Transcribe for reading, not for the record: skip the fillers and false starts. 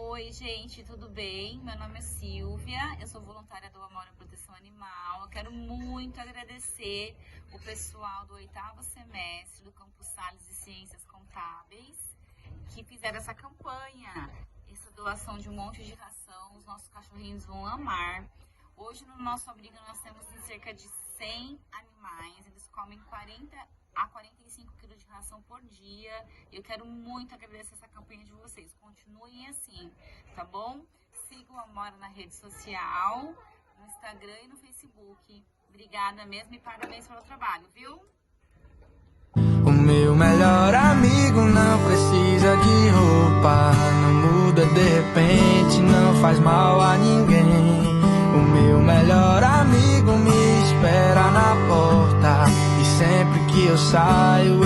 Oi, gente, tudo bem? Meu nome é Silvia, eu sou voluntária do Amor à Proteção Animal. Eu quero muito agradecer o pessoal do 8º semestre do Campus Sales de Ciências Contábeis que fizeram essa campanha, essa doação de um monte de ração. Os nossos cachorrinhos vão amar. Hoje no nosso abrigo nós temos cerca de 100 animais, eles comem 40 a 45 quilos de ração por dia. Eu quero muito agradecer essa campanha de vocês. Continuem assim, tá bom? Sigam o Amora na rede social, no Instagram e no Facebook. Obrigada mesmo e parabéns pelo trabalho, viu? O meu melhor amigo não precisa de roupa, não muda de repente, não faz mal a ninguém. O meu melhor amigo me espera na porta e sempre que eu saio